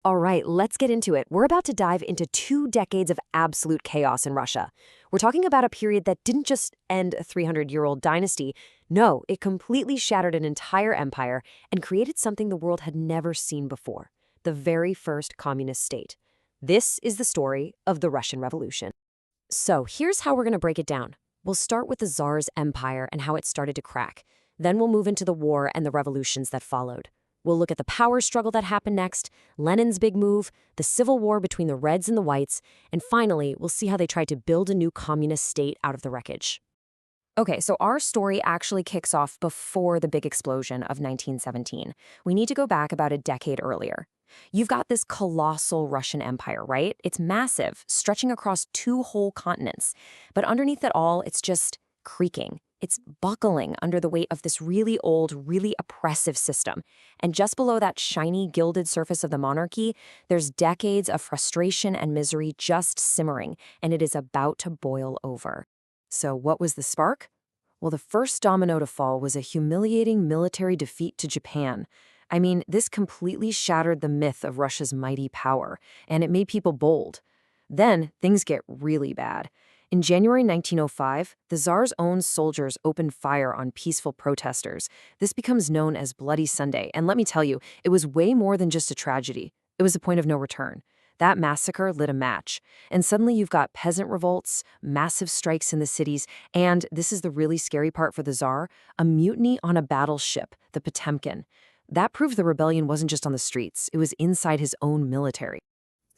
All right, let's get into it. We're about to dive into 2 decades of absolute chaos in Russia. We're talking about a period that didn't just end a 300-year-old dynasty. No, it completely shattered an entire empire and created something the world had never seen before, the very first communist state. This is the story of the Russian Revolution. So here's how we're going to break it down. We'll start with the Tsar's empire and how it started to crack. Then we'll move into the war and the revolutions that followed. We'll look at the power struggle that happened next, Lenin's big move, the civil war between the Reds and the Whites, and finally, we'll see how they tried to build a new communist state out of the wreckage. Okay, so our story actually kicks off before the big explosion of 1917. We need to go back about a decade earlier. You've got this colossal Russian empire, right? It's massive, stretching across 2 whole continents. But underneath it all, it's just creaking. It's buckling under the weight of this really old, really oppressive system. And just below that shiny, gilded surface of the monarchy, there's decades of frustration and misery just simmering, and it is about to boil over. So what was the spark? Well, the first domino to fall was a humiliating military defeat to Japan. I mean, this completely shattered the myth of Russia's mighty power, and it made people bold. Then, things get really bad. In January 1905, the Tsar's own soldiers opened fire on peaceful protesters. This becomes known as Bloody Sunday, and let me tell you, it was way more than just a tragedy. It was a point of no return. That massacre lit a match, and suddenly you've got peasant revolts, massive strikes in the cities, and this is the really scary part for the Tsar, a mutiny on a battleship, the Potemkin. That proved the rebellion wasn't just on the streets, it was inside his own military.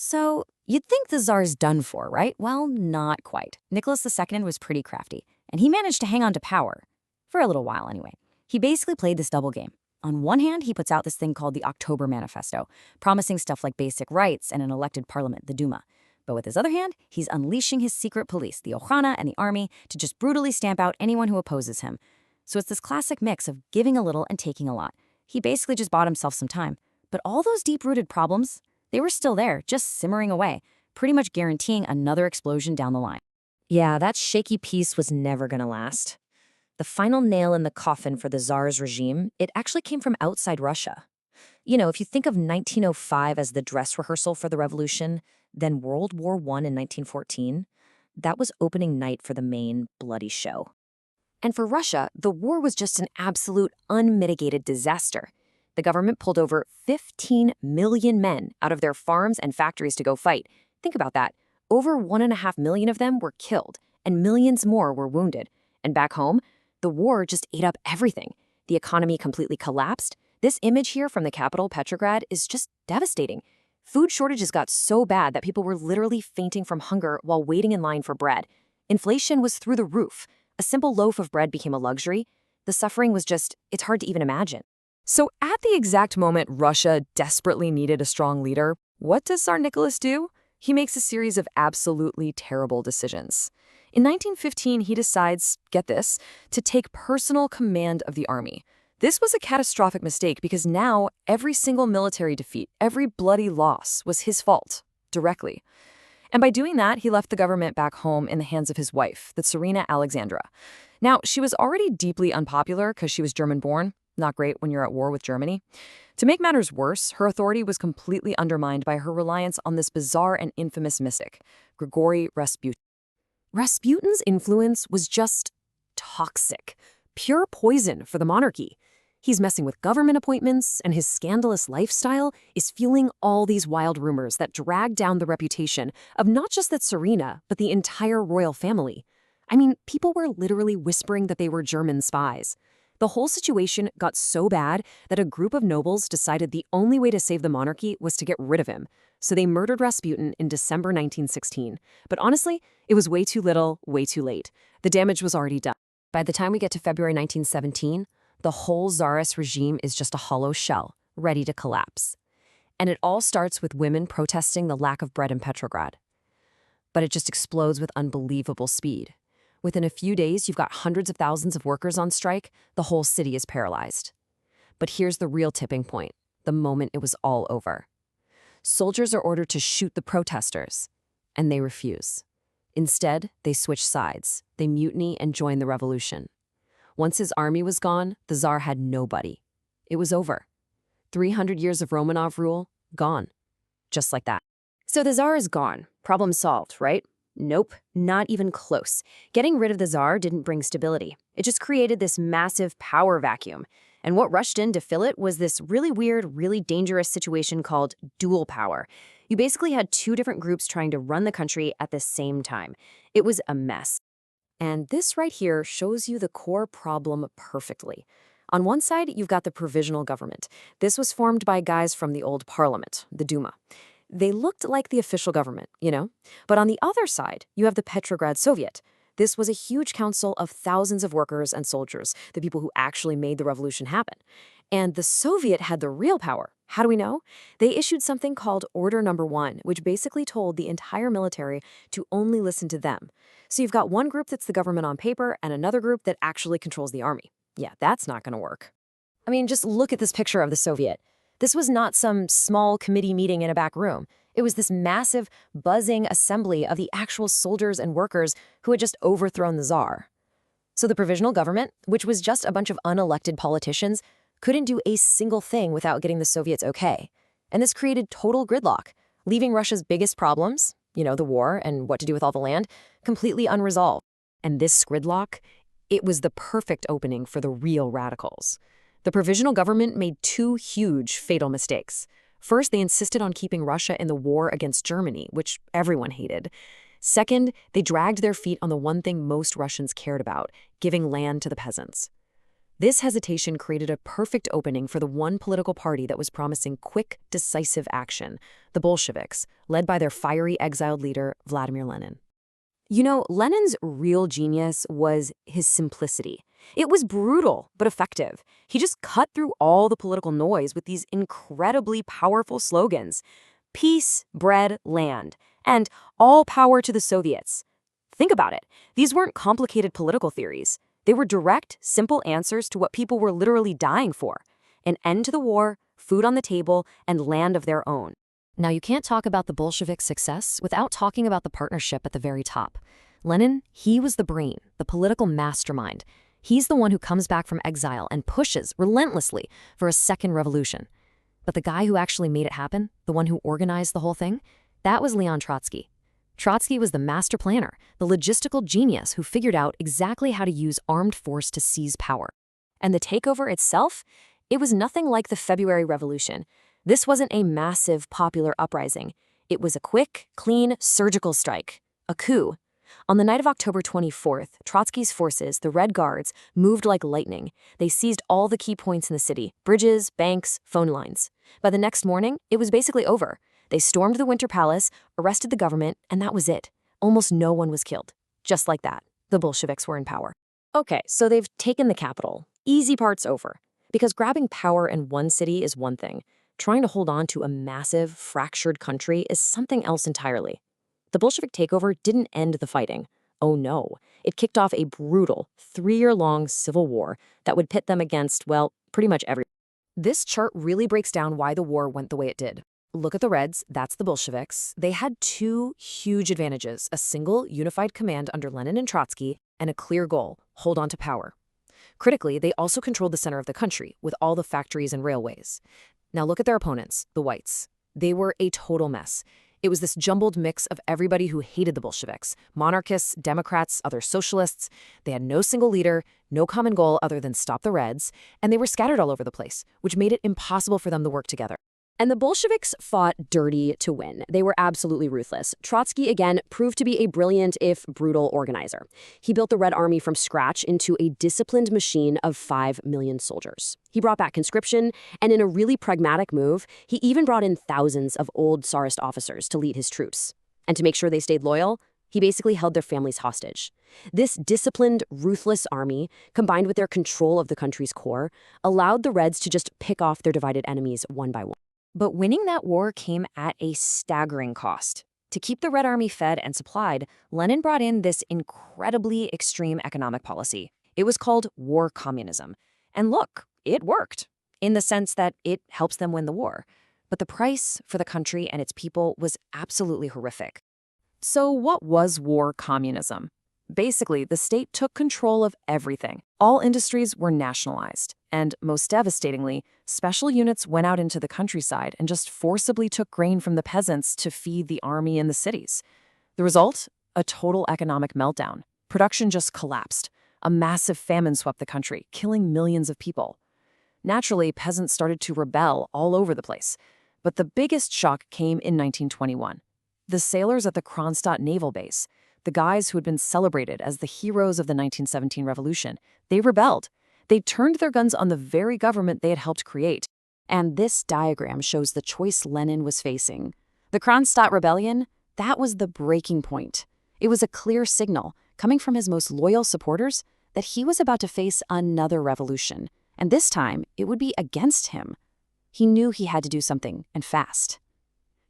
So, you'd think the Tsar's done for, right? Well, not quite. Nicholas II was pretty crafty, and he managed to hang on to power. For a little while, anyway. He basically played this double game. On one hand, he puts out this thing called the October Manifesto, promising stuff like basic rights and an elected parliament, the Duma. But with his other hand, he's unleashing his secret police, the Okhrana and the army, to just brutally stamp out anyone who opposes him. So it's this classic mix of giving a little and taking a lot. He basically just bought himself some time. But all those deep-rooted problems, they were still there, just simmering away, pretty much guaranteeing another explosion down the line. Yeah, that shaky peace was never going to last. The final nail in the coffin for the Tsar's regime, it actually came from outside Russia. You know, if you think of 1905 as the dress rehearsal for the revolution, then World War I in 1914, that was opening night for the main bloody show. And for Russia, the war was just an absolute unmitigated disaster. The government pulled over 15 million men out of their farms and factories to go fight. Think about that. Over 1.5 million of them were killed, and millions more were wounded. And back home, the war just ate up everything. The economy completely collapsed. This image here from the capital, Petrograd, is just devastating. Food shortages got so bad that people were literally fainting from hunger while waiting in line for bread. Inflation was through the roof. A simple loaf of bread became a luxury. The suffering was just, it's hard to even imagine. So at the exact moment Russia desperately needed a strong leader, what does Tsar Nicholas do? He makes a series of absolutely terrible decisions. In 1915, he decides, get this, to take personal command of the army. This was a catastrophic mistake because now every single military defeat, every bloody loss was his fault, directly. And by doing that, he left the government back home in the hands of his wife, the Tsarina Alexandra. Now, she was already deeply unpopular because she was German-born. Not great when you're at war with Germany. To make matters worse, her authority was completely undermined by her reliance on this bizarre and infamous mystic, Grigory Rasputin. Rasputin's influence was just toxic, pure poison for the monarchy. He's messing with government appointments, and his scandalous lifestyle is fueling all these wild rumors that drag down the reputation of not just the Tsarina, but the entire royal family. I mean, people were literally whispering that they were German spies. The whole situation got so bad that a group of nobles decided the only way to save the monarchy was to get rid of him. So they murdered Rasputin in December 1916. But honestly, it was way too little, way too late. The damage was already done. By the time we get to February 1917, the whole Tsarist regime is just a hollow shell, ready to collapse. And it all starts with women protesting the lack of bread in Petrograd. But it just explodes with unbelievable speed. Within a few days, you've got hundreds of thousands of workers on strike. The whole city is paralyzed. But here's the real tipping point, the moment it was all over. Soldiers are ordered to shoot the protesters, and they refuse. Instead, they switch sides. They mutiny and join the revolution. Once his army was gone, the Tsar had nobody. It was over. 300 years of Romanov rule, gone. just like that. So the Tsar is gone. Problem solved, right? Nope, not even close. Getting rid of the Tsar didn't bring stability. It just created this massive power vacuum. And what rushed in to fill it was this really weird, really dangerous situation called dual power. You basically had two different groups trying to run the country at the same time. It was a mess. And this right here shows you the core problem perfectly. On one side, you've got the provisional government. This was formed by guys from the old parliament, the Duma. They looked like the official government, you know? But on the other side, you have the Petrograd Soviet. This was a huge council of thousands of workers and soldiers, the people who actually made the revolution happen. And the Soviet had the real power. How do we know? They issued something called Order Number 1, which basically told the entire military to only listen to them. So you've got one group that's the government on paper and another group that actually controls the army. Yeah, that's not going to work. I mean, just look at this picture of the Soviet. This was not some small committee meeting in a back room. It was this massive, buzzing assembly of the actual soldiers and workers who had just overthrown the Tsar. So the provisional government, which was just a bunch of unelected politicians, couldn't do a single thing without getting the Soviets okay. And this created total gridlock, leaving Russia's biggest problems, the war and what to do with all the land, completely unresolved. And this gridlock, it was the perfect opening for the real radicals. The provisional government made two huge, fatal mistakes. First, they insisted on keeping Russia in the war against Germany, which everyone hated. Second, they dragged their feet on the one thing most Russians cared about, giving land to the peasants. This hesitation created a perfect opening for the one political party that was promising quick, decisive action, the Bolsheviks, led by their fiery exiled leader, Vladimir Lenin. Lenin's real genius was his simplicity. It was brutal, but effective. He just cut through all the political noise with these incredibly powerful slogans. Peace, bread, land, and all power to the Soviets. Think about it. These weren't complicated political theories. They were direct, simple answers to what people were literally dying for. An end to the war, food on the table, and land of their own. Now, you can't talk about the Bolshevik success without talking about the partnership at the very top. Lenin, he was the brain, the political mastermind. He's the one who comes back from exile and pushes relentlessly for a second revolution. But the guy who actually made it happen, the one who organized the whole thing, that was Leon Trotsky. Trotsky was the master planner, the logistical genius who figured out exactly how to use armed force to seize power. And the takeover itself, it was nothing like the February Revolution. This wasn't a massive popular uprising. It was a quick, clean, surgical strike, a coup. On the night of October 24th, Trotsky's forces, the Red Guards, moved like lightning. They seized all the key points in the city, bridges, banks, phone lines. By the next morning, it was basically over. They stormed the Winter Palace, arrested the government, and that was it. Almost no one was killed. Just like that, the Bolsheviks were in power. Okay, so they've taken the capital. Easy part's over. Because grabbing power in one city is one thing. Trying to hold on to a massive, fractured country is something else entirely. The Bolshevik takeover didn't end the fighting. Oh no, it kicked off a brutal, 3-year-long civil war that would pit them against, well, pretty much everyone. This chart really breaks down why the war went the way it did. Look at the Reds, that's the Bolsheviks. They had two huge advantages, a single, unified command under Lenin and Trotsky, and a clear goal, hold on to power. Critically, they also controlled the center of the country, with all the factories and railways. Now look at their opponents, the Whites. They were a total mess. It was this jumbled mix of everybody who hated the Bolsheviks, monarchists, Democrats, other socialists. They had no single leader, no common goal other than stop the Reds, and they were scattered all over the place, which made it impossible for them to work together. And the Bolsheviks fought dirty to win. They were absolutely ruthless. Trotsky, again, proved to be a brilliant, if brutal, organizer. He built the Red Army from scratch into a disciplined machine of 5 million soldiers. He brought back conscription, and in a really pragmatic move, he even brought in thousands of old Tsarist officers to lead his troops. And to make sure they stayed loyal, he basically held their families hostage. This disciplined, ruthless army, combined with their control of the country's core, allowed the Reds to just pick off their divided enemies one by one. But winning that war came at a staggering cost. To keep the Red Army fed and supplied, Lenin brought in this incredibly extreme economic policy. It was called war communism. And look, it worked, in the sense that it helps them win the war. But the price for the country and its people was absolutely horrific. So what was war communism? Basically, the state took control of everything. All industries were nationalized. And most devastatingly, special units went out into the countryside and just forcibly took grain from the peasants to feed the army in the cities. The result? A total economic meltdown. Production just collapsed. A massive famine swept the country, killing millions of people. Naturally, peasants started to rebel all over the place. But the biggest shock came in 1921. The sailors at the Kronstadt Naval Base, the guys who had been celebrated as the heroes of the 1917 revolution, they rebelled. They turned their guns on the very government they had helped create. And this diagram shows the choice Lenin was facing. The Kronstadt Rebellion, that was the breaking point. It was a clear signal, coming from his most loyal supporters, that he was about to face another revolution. And this time, it would be against him. He knew he had to do something, and fast.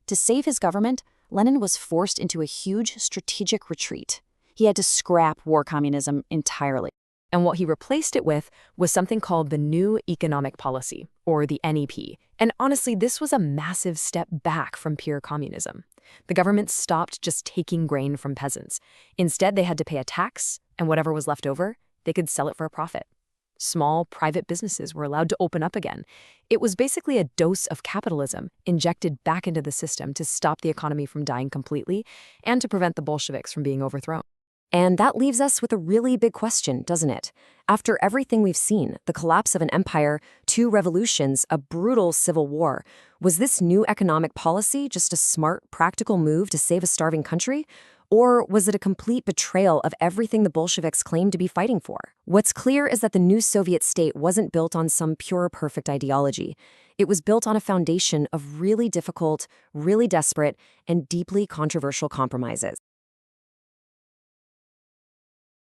To save his government, Lenin was forced into a huge strategic retreat. He had to scrap war communism entirely. And what he replaced it with was something called the New Economic Policy, or the NEP. And honestly, this was a massive step back from pure communism. The government stopped just taking grain from peasants. Instead, they had to pay a tax, and whatever was left over, they could sell it for a profit. Small, private businesses were allowed to open up again. It was basically a dose of capitalism injected back into the system to stop the economy from dying completely and to prevent the Bolsheviks from being overthrown. And that leaves us with a really big question, doesn't it? After everything we've seen, the collapse of an empire, 2 revolutions, a brutal civil war, was this new economic policy just a smart, practical move to save a starving country? Or was it a complete betrayal of everything the Bolsheviks claimed to be fighting for? What's clear is that the new Soviet state wasn't built on some pure, perfect ideology. It was built on a foundation of really difficult, really desperate, and deeply controversial compromises.